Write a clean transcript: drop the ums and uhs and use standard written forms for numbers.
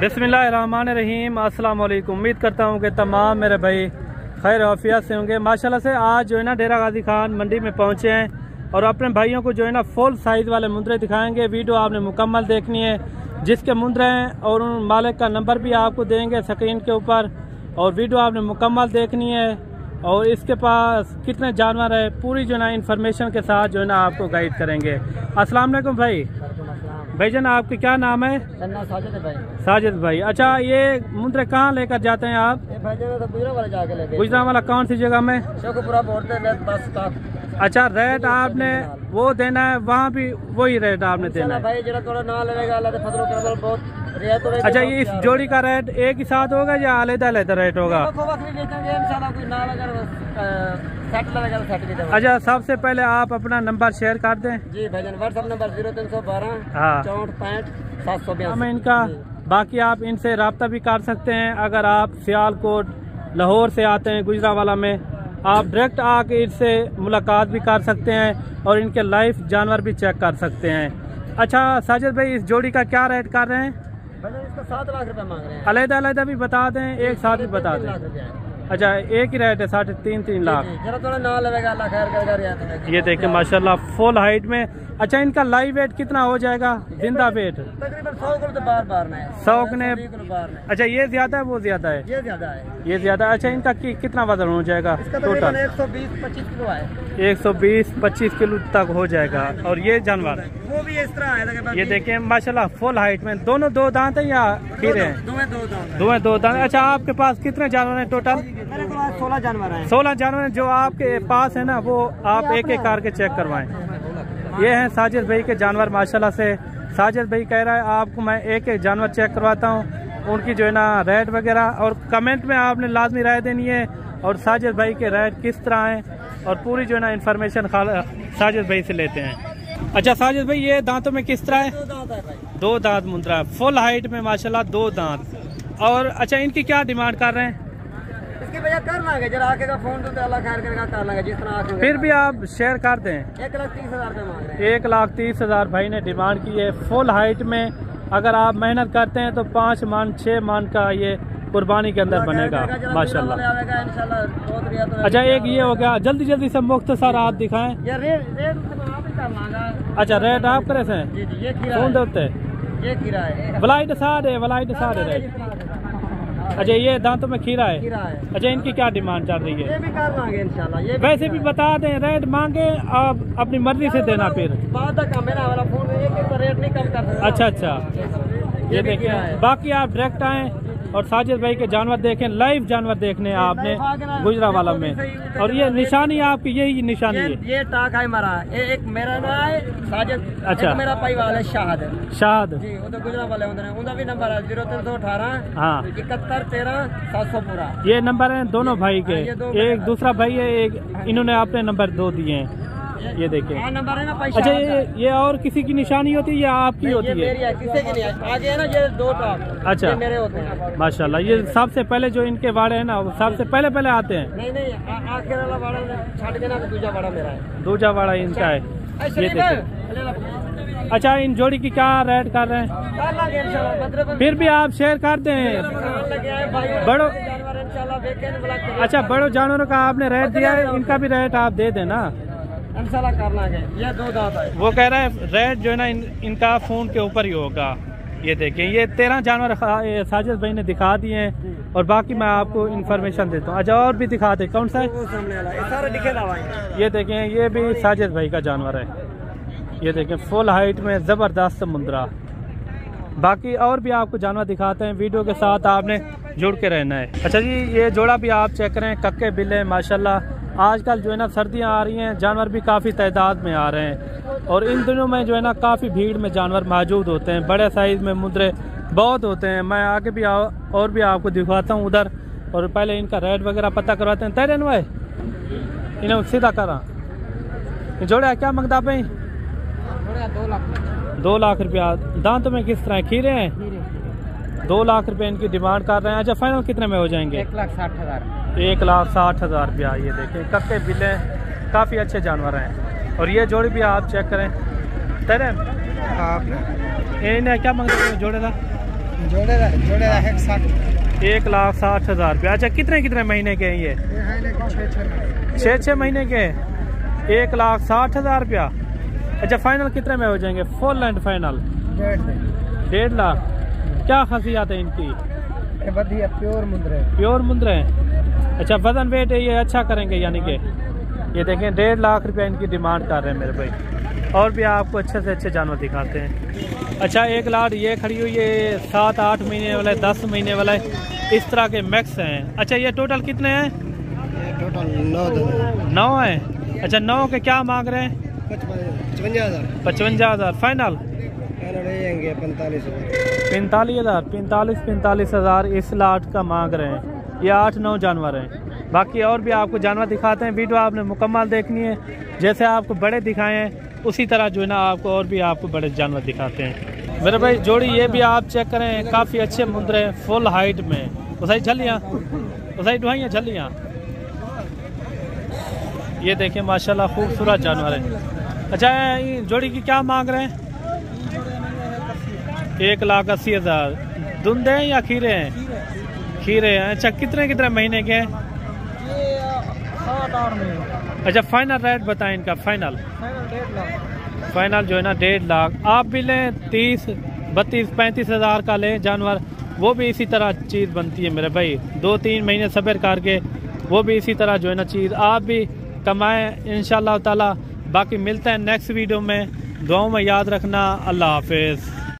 बिस्मिल्लाहिर्रहमानिर्रहीम। अस्सलाम वालेकुम। उम्मीद करता हूँ कि तमाम मेरे भाई खैर आफियत से होंगे। माशाल्लाह से आज जो है ना डेरा गाजी खान मंडी में पहुँचे हैं और अपने भाइयों को जो है ना फुल साइज़ वाले मुंदरे दिखाएंगे। वीडियो आपने मुकम्मल देखनी है। जिसके मुंदरे हैं और उन मालिक का नंबर भी आपको देंगे स्क्रीन के ऊपर, और वीडियो आपने मुकम्मल देखनी है। और इसके पास कितने जानवर है पूरी जो है ना इन्फॉर्मेशन के साथ जो है ना आपको गाइड करेंगे। अस्सलाम वालेकुम भाई। भाईजान आपके क्या नाम है? साजिद भाई। साजिद भाई। अच्छा, ये मुंदरे कहाँ लेकर जाते हैं आप? गुजरावाला कौन सी जगह में? अच्छा, रेट आपने वो देना है, वहाँ भी वही रेट आपने देना है। अच्छा, ये इस जोड़ी का रेट एक ही साथ होगा या अलग अलग रेट होगा? अच्छा, सबसे पहले आप अपना नंबर शेयर कर दें। जी भाईजान, व्हाट्सएप नंबर 0312 हाँ 64 65 782 इनका। बाकी आप इनसे रब्ता भी कर सकते हैं। अगर आप सियालकोट लाहौर से आते हैं गुजरावाला में, आप डायरेक्ट आके इनसे मुलाकात भी कर सकते हैं और इनके लाइव जानवर भी चेक कर सकते हैं। अच्छा साजिद भाई, इस जोड़ी का क्या रेट कर रहे हैं? इसका 7 लाख रुपए मांग रहे हैं। अलग-अलग भी बता दें, एक साथ भी बता दें। अच्छा, एक ही रेट है 3.5 लाख। ये देखें माशाल्लाह फुल हाइट में। अच्छा, इनका लाइव वेट कितना हो जाएगा? जिंदा वेट तकरीबन 100 ने। अच्छा, ये ज्यादा है वो ज्यादा है? ये ज्यादा है। ये ज्यादा। अच्छा, इनका कितना वजन हो जाएगा टोटल? 120-25 किलो है। 120-25 किलो तक हो जाएगा। और ये जानवर वो भी इस तरह है। ये देखें माशाल्लाह फुल हाइट में। दोनों दो दांत है या खीरे हैं? दोनों दो दांत। अच्छा, आपके पास कितने जानवर हैं टोटल? मेरे पास 16 जानवर हैं। 16 जानवर जो आपके पास है ना, वो आप एक एक करके चेक करवाएं। ये हैं साजिद भाई के जानवर माशाल्लाह से। साजिद भाई कह रहा है आपको मैं एक एक जानवर चेक करवाता हूँ, उनकी जो है ना रेट वगैरह, और कमेंट में आपने लाजमी राय देनी है और साजिद भाई के रेट किस तरह हैं और पूरी जो है ना इन्फॉर्मेशन साजिद भाई से लेते हैं। अच्छा साजिद भाई, ये दांतों में किस तरह है? दो दांत मुंदरा है, फुल हाइट में माशाल्लाह 2 दांत। और अच्छा, इनकी क्या डिमांड कर रहे हैं? भैया कर लांगे, जरा आके का फोन तो अल्लाह खैर करेगा, कर लांगे जिस तरह। फिर भी आप शेयर कर दें। 1,30,000 रुपये मांग रहे हैं। 1,30,000 भाई ने डिमांड की है। फुल हाइट में अगर आप मेहनत करते हैं तो 5 मन 6 मन का ये कुर्बानी के अंदर बनेगा माशाल्लाह। अच्छा, एक ये हो गया। जल्दी जल्दी से मुख्तसर आप दिखाएं। अच्छा, रेट आप करे से कौन देते? वलाइट साढ़े अच्छा, ये दांतों में खीरा है। अच्छा, इनकी क्या डिमांड चल रही है? ये भी कर लांगे इंशाल्लाह। ये वैसे भी बता दें, रेट मांगे आप अपनी मर्जी से देना। फिर मेरा वाला फोन रेट नहीं कम कर सकता। अच्छा, ये देखें। बाकी आप डायरेक्ट आएँ और साजिद भाई के जानवर देखें, लाइव जानवर देखने आपने गुजरावाला में। और ये निशानी आपकी यही निशानी है। ये टाक है हमारा, एक मेरा नाम है साजिद। अच्छा, मेरा भाईवाल है शाहद जी, वो तो गुजरावाले उनका भी नंबर है 0318 हाँ 71 13 700 पूरा। ये नंबर है दोनों भाई के। एक दूसरा भाई है, एक इन्होंने अपने नंबर 2 दिए हैं। ये देखिए नंबर है ना। अच्छा, ये और किसी की निशानी होती है या आपकी होती है? मेरी है, किसी की नहीं है। आगे है ना ये 2 टॉप। अच्छा, ये मेरे होते हैं माशाल्लाह। ये सबसे पहले जो इनके वाड़े हैं ना, वो सबसे पहले आते हैं। नहीं आखिर वाला वाड़ा छाड़ के ना, तो दूसरा वाड़ा मेरा है। दूसरा वाड़ा इनका है। ये देखिए। अच्छा, इन जोड़ी की क्या रेट कर रहे हैं? फिर भी आप शेयर कर दें। बड़ो अच्छा, बड़ो जानवरों का आपने रेट दिया है, इनका भी रेट आप दे देना। कर लांगे। ये 2 दांत है। वो कह रहा है रेट जो है ना इनका फोन के ऊपर ही होगा। ये देखें, ये 13 जानवर साजिद भाई ने दिखा दिए हैं और बाकी मैं आपको इन्फॉर्मेशन देता हूँ। अच्छा, और भी दिखा दे। कौन सा है? ये देखें, ये भी साजिद भाई का जानवर है। ये देखें फुल हाइट में ज़बरदस्त मुंदरा। बाकी और भी आपको जानवर दिखाते हैं, वीडियो के साथ आपने जुड़ के रहना है। अच्छा जी, ये जोड़ा भी आप चेक करें, कक्के बिल्ले माशाल्लाह। आजकल जो है ना सर्दियां आ रही हैं, जानवर भी काफ़ी तादाद में आ रहे हैं और इन दिनों में जो है ना काफ़ी भीड़ में जानवर मौजूद होते हैं। बड़े साइज़ में मुंदरे बहुत होते हैं। मैं आगे भी और भी आपको दिखाता हूँ उधर, और पहले इनका रेट वगैरह पता करवाते हैं। तैरन भाई इन्हें सीधा करा जोड़ा क्या मंगता पे? 2 लाख रुपया। दांतों में किस तरह खीरे हैं? 2 लाख रुपए इनकी डिमांड कर रहे हैं। अच्छा, फाइनल कितने में हो जाएंगे? 1,60,000। 1,60,000 रुपया। ये देखें कक्के बिल्ले काफ़ी अच्छे जानवर हैं। और ये जोड़ी भी आप चेक करें। तेरे इन्हें क्या मांगते हैं जोड़े का? जोड़े 1,60,000 रुपया। अच्छा कितने महीने के हैं ये? 6 महीने के। 1,60,000 रुपया। अच्छा फाइनल कितने में हो जाएंगे? Full and final 1.5 lakh. क्या खासियत है इनकी? प्योर मुंद्रे। अच्छा वजन वेट है ये अच्छा करेंगे यानी कि ये देखें 1.5 लाख रुपया इनकी डिमांड कर रहे हैं मेरे भाई। और भी आपको अच्छे से अच्छे जानवर दिखाते हैं। अच्छा एक लाट ये खड़ी हुई है 7-8 महीने वाला है, 10 महीने वाला है, इस तरह के मैक्स हैं। अच्छा ये टोटल कितने हैं? टोटल 9 हैं। अच्छा 9 के क्या मांग रहे हैं? 55,000 फाइनल 45,000 इस लाट का मांग रहे हैं। ये 8-9 जानवर हैं। बाकी और भी आपको जानवर दिखाते हैं। वीडियो आपने मुकम्मल देखनी है। जैसे आपको बड़े दिखाए हैं उसी तरह जो है ना आपको और भी आपको बड़े जानवर दिखाते हैं मेरे भाई। जोड़ी ये भी आप चेक करें, काफ़ी अच्छे मुंद्रे हैं, फुल हाइट में। उसाई झलियाँ ढुआइयाँ झलियाँ। ये देखें माशाल्लाह खूबसूरत जानवर है। अच्छा जोड़ी की क्या मांग रहे हैं? 1,80,000। धुंधे हैं या खीरे हैं? खीरे हैं। अच्छा कितने महीने के हैं? 7-8 महीने। अच्छा फाइनल रेट बताएं इनका। फाइनल जो है ना 1.5 लाख। आप भी लें 30, 32, 35,000 का लें जानवर, वो भी इसी तरह चीज़ बनती है मेरे भाई। 2-3 महीने सब्र करके वो भी इसी तरह जो है ना चीज़ आप भी कमाएं इंशाअल्लाह ताला। बाकी मिलते हैं नेक्स्ट वीडियो में। दुआओं में याद रखना। अल्लाह हाफिज़।